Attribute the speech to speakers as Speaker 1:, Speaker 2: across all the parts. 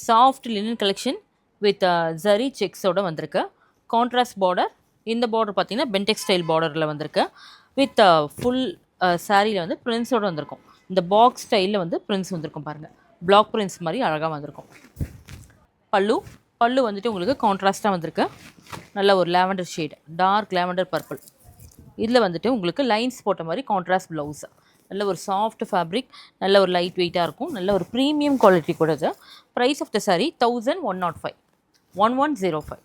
Speaker 1: Soft linen collection with zari செக்ஸோட வந்திருக்கு. Contrast border. இந்த பார்டர் பார்த்தீங்கன்னா பென்டெக்ஸ் ஸ்டைல் பார்டரில் வந்திருக்கு. வித் ஃபுல் சாரியில் வந்து பிரிண்ட்ஸோடு வந்திருக்கும். இந்த பாக்ஸ் ஸ்டைலில் வந்து பிரிண்ட்ஸ் வந்திருக்கும் பாருங்கள். பிளாக் பிரிண்ட்ஸ் மாதிரி அழகாக வந்திருக்கும். பல்லு வந்துட்டு உங்களுக்கு கான்ட்ராஸ்ட்டாக வந்திருக்கு. நல்ல ஒரு lavender shade, dark lavender purple. இதில் வந்துட்டு உங்களுக்கு லைன்ஸ் போட்ட மாதிரி கான்ட்ராஸ்ட் ப்ளவுஸ். நல்ல ஒரு சாஃப்ட் ஃபேப்ரிக், நல்ல ஒரு லைட் வெயிட்டாக இருக்கும். நல்ல ஒரு ப்ரீமியம் குவாலிட்டி கூட இது. Price of the sari 1105, 1105.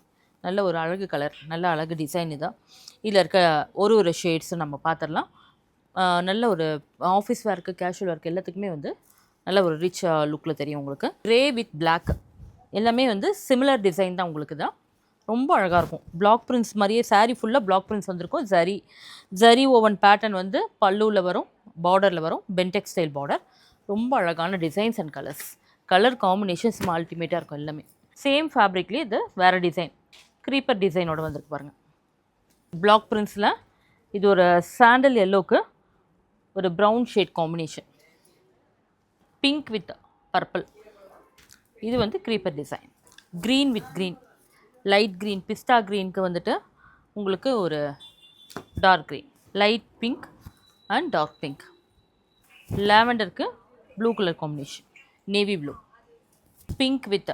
Speaker 1: நல்ல ஒரு அழகு கலர், நல்ல அழகு டிசைன் இதான். இதில் இருக்க ஒரு ஷேட்ஸும் நம்ம பார்த்துடலாம். நல்ல ஒரு ஆஃபீஸ் வேர்க்கு, கேஷுவல் ஒர்க் எல்லாத்துக்குமே வந்து நல்ல ஒரு ரிச் லுக்கில் தெரியும் உங்களுக்கு. க்ரே வித் பிளாக் எல்லாமே வந்து சிமிலர் டிசைன் தான் உங்களுக்கு தான். ரொம்ப அழகாக இருக்கும். பிளாக் பிரிண்ட்ஸ் மாதிரியே சாரீ ஃபுல்லாக பிளாக் பிரிண்ட்ஸ் வந்திருக்கும். ஜரி ஓவன் பேட்டர்ன் வந்து பல்லுவில் வரும், பார்டரில் வரும். பென்டெக்ஸ் ஸ்டைல் பார்டர். ரொம்ப அழகான டிசைன்ஸ் அண்ட் கலர் காம்பினேஷன்ஸ் அல்டிமேட்டாக இருக்கும் எல்லாமே. சேம் ஃபேப்ரிக்லேயே இது வேறு டிசைன், க்ரீப்பர் டிசைனோட வந்திருக்கு பாருங்கள். பிளாக் பிரிண்ட்ஸில் இது ஒரு சாண்டல் எல்லோவுக்கு ஒரு brown shade combination, pink with purple. இது வந்து creeper design. Green with green, light green, பிஸ்தா க்ரீனுக்கு வந்துட்டு உங்களுக்கு ஒரு dark green, light pink and dark pink. லாவெண்டருக்கு blue colour combination, navy blue, pink with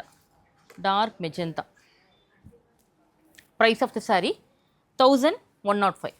Speaker 1: dark magenta. Price of the sari 1105.